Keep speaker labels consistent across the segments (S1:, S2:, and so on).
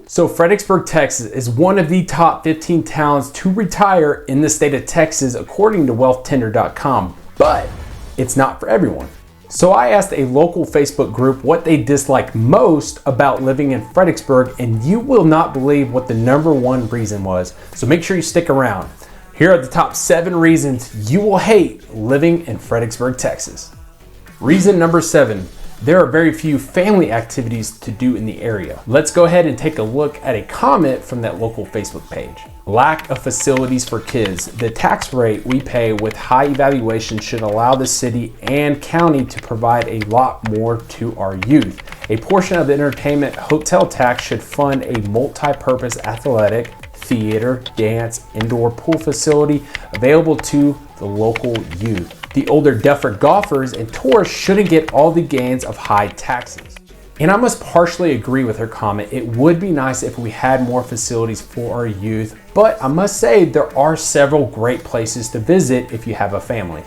S1: So Fredericksburg, Texas is one of the top 15 towns to retire in the state of Texas according to wealthtender.com, but it's not for everyone. So I asked a local Facebook group what they dislike most about living in Fredericksburg, and you will not believe what the #1 reason was. So make sure you stick around. Here are the top 7 reasons you will hate living in Fredericksburg, Texas. Reason number 7. There are very few family activities to do in the area. Let's go ahead and take a look at a comment from that local Facebook page. Lack of facilities for kids. The tax rate we pay with high evaluation should allow the city and county to provide a lot more to our youth. A portion of the entertainment hotel tax should fund a multi-purpose athletic, theater, dance, indoor pool facility available to the local youth. The older deafer golfers and tourists shouldn't get all the gains of high taxes. And I must partially agree with her comment. It would be nice if we had more facilities for our youth, but I must say there are several great places to visit if you have a family.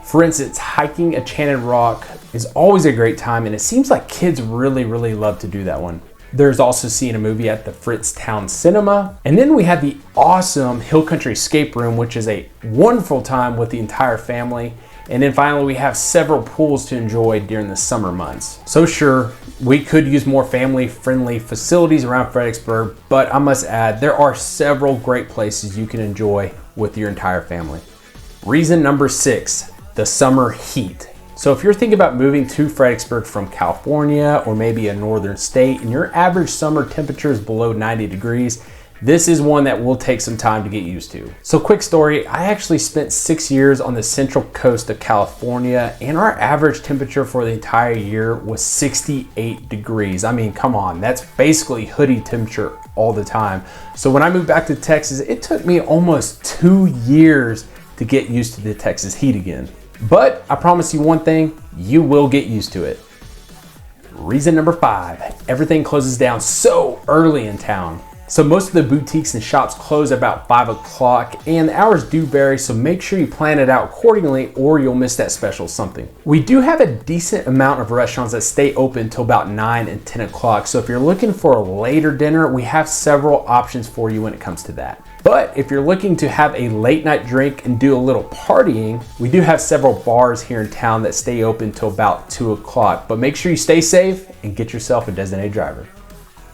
S1: For instance, hiking Enchanted Rock is always a great time, and it seems like kids really love to do that one. There's also seeing a movie at the Fritztown Cinema. And then we have the awesome Hill Country Escape Room, which is a wonderful time with the entire family. And then finally, we have several pools to enjoy during the summer months. So sure, we could use more family-friendly facilities around Fredericksburg, but I must add, there are several great places you can enjoy with your entire family. Reason number 6, the summer heat. So if you're thinking about moving to Fredericksburg from California or maybe a northern state and your average summer temperature is below 90 degrees, this is one that will take some time to get used to. So quick story, I actually spent 6 years on the central coast of California, and our average temperature for the entire year was 68 degrees. I mean, come on, that's basically hoodie temperature all the time. So when I moved back to Texas, it took me almost 2 years to get used to the Texas heat again. But I promise you one thing, you will get used to it. Reason number 5, everything closes down so early in town. So most of the boutiques and shops close about 5 o'clock, and the hours do vary, so make sure you plan it out accordingly or you'll miss that special something. We do have a decent amount of restaurants that stay open until about 9 and 10 o'clock, so if you're looking for a later dinner, we have several options for you when it comes to that. But if you're looking to have a late night drink and do a little partying, we do have several bars here in town that stay open till about 2 o'clock, but make sure you stay safe and get yourself a designated driver.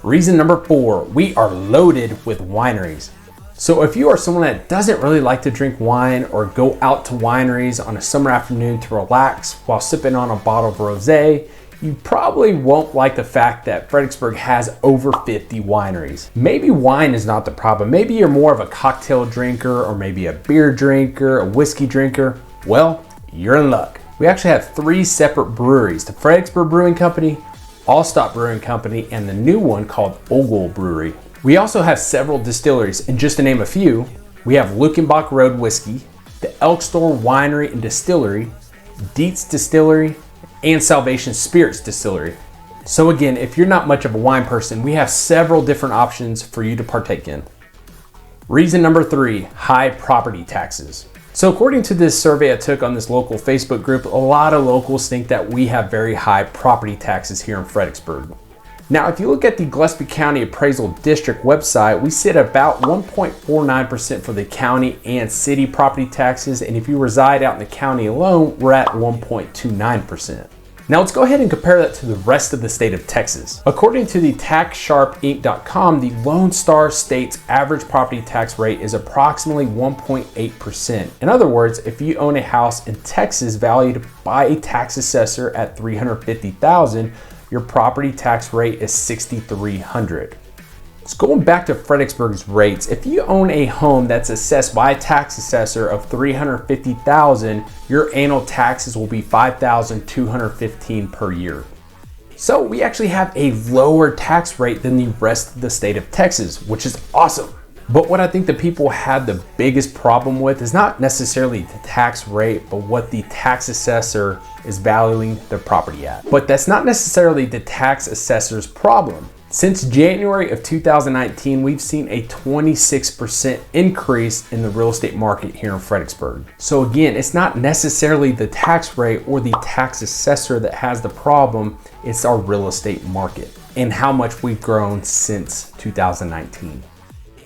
S1: Reason number 4, we are loaded with wineries. So if you are someone that doesn't really like to drink wine or go out to wineries on a summer afternoon to relax while sipping on a bottle of rosé, you probably won't like the fact that Fredericksburg has over 50 wineries. Maybe wine is not the problem. Maybe you're more of a cocktail drinker or maybe a beer drinker, a whiskey drinker. Well, you're in luck. We actually have 3 separate breweries, the Fredericksburg Brewing Company, Allstott Brewing Company, and the new one called Ogle Brewery. We also have several distilleries, and just to name a few, we have Lukenbach Road Whiskey, the Elk Store Winery and Distillery, Dietz Distillery, and Salvation Spirits Distillery. So again, if you're not much of a wine person, we have several different options for you to partake in. Reason number 3, high property taxes. So according to this survey I took on this local Facebook group, a lot of locals think that we have very high property taxes here in Fredericksburg. Now, if you look at the Gillespie County Appraisal District website, we sit at about 1.49% for the county and city property taxes, and if you reside out in the county alone, we're at 1.29%. Now let's go ahead and compare that to the rest of the state of Texas. According to the TaxSharpInc.com, the Lone Star State's average property tax rate is approximately 1.8%. In other words, if you own a house in Texas valued by a tax assessor at $350,000, your property tax rate is $6,300. So going back to Fredericksburg's rates, if you own a home that's assessed by a tax assessor of $350,000, your annual taxes will be $5,215 per year. So we actually have a lower tax rate than the rest of the state of Texas, which is awesome. But what I think the people have the biggest problem with is not necessarily the tax rate, but what the tax assessor is valuing the property at. But that's not necessarily the tax assessor's problem. Since January of 2019, we've seen a 26% increase in the real estate market here in Fredericksburg. So again, it's not necessarily the tax rate or the tax assessor that has the problem, it's our real estate market. and how much we've grown since 2019.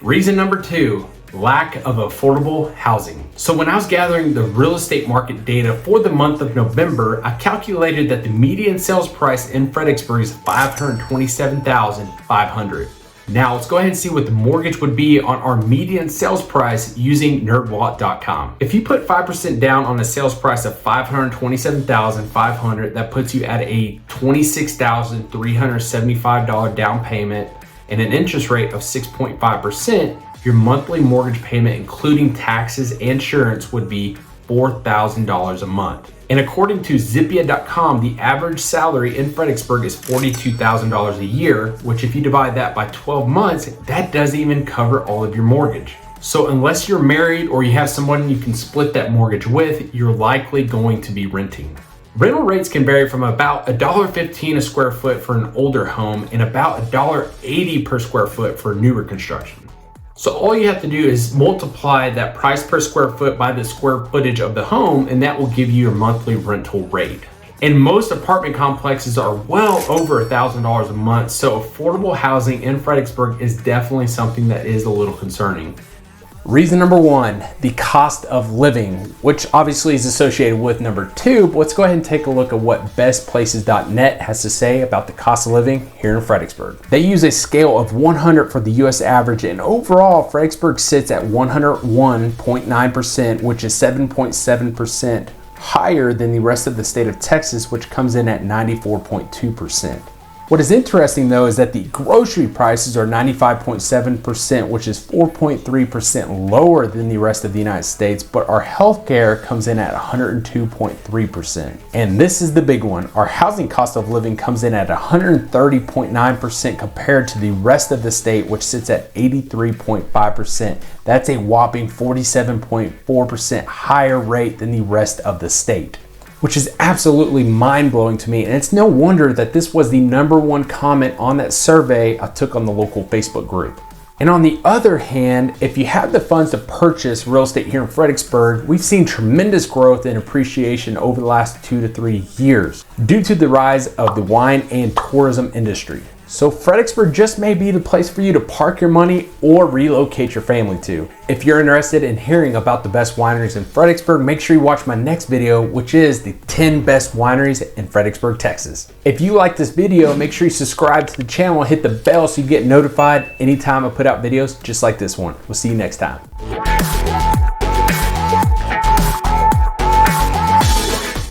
S1: Reason number 2, lack of affordable housing. So when I was gathering the real estate market data for the month of November, I calculated that the median sales price in Fredericksburg is $527,500. Now let's go ahead and see what the mortgage would be on our median sales price using nerdwallet.com. If you put 5% down on a sales price of $527,500, that puts you at a $26,375 down payment and an interest rate of 6.5%. Your monthly mortgage payment, including taxes and insurance, would be $4,000 a month. And according to Zippia.com, the average salary in Fredericksburg is $42,000 a year, which if you divide that by 12 months, that doesn't even cover all of your mortgage. So unless you're married or you have someone you can split that mortgage with, you're likely going to be renting. Rental rates can vary from about $1.15 a square foot for an older home and about $1.80 per square foot for newer construction. So all you have to do is multiply that price per square foot by the square footage of the home, and that will give you your monthly rental rate. And most apartment complexes are well over $1,000 a month, so affordable housing in Fredericksburg is definitely something that is a little concerning. Reason number 1, the cost of living, which obviously is associated with number 2, but let's go ahead and take a look at what bestplaces.net has to say about the cost of living here in Fredericksburg. They use a scale of 100 for the US average, and overall Fredericksburg sits at 101.9%, which is 7.7% higher than the rest of the state of Texas, which comes in at 94.2%. What is interesting though is that the grocery prices are 95.7%, which is 4.3% lower than the rest of the United States, but our healthcare comes in at 102.3%. And this is the big one. Our housing cost of living comes in at 130.9% compared to the rest of the state, which sits at 83.5%. That's a whopping 47.4% higher rate than the rest of the state, which is absolutely mind-blowing to me. And it's no wonder that this was the #1 comment on that survey I took on the local Facebook group. And on the other hand, if you have the funds to purchase real estate here in Fredericksburg, we've seen tremendous growth and appreciation over the last 2 to 3 years due to the rise of the wine and tourism industry. So Fredericksburg just may be the place for you to park your money or relocate your family to. If you're interested in hearing about the best wineries in Fredericksburg, make sure you watch my next video, which is the 10 best wineries in Fredericksburg, Texas. If you like this video, make sure you subscribe to the channel and hit the bell so you get notified anytime I put out videos just like this one. We'll see you next time.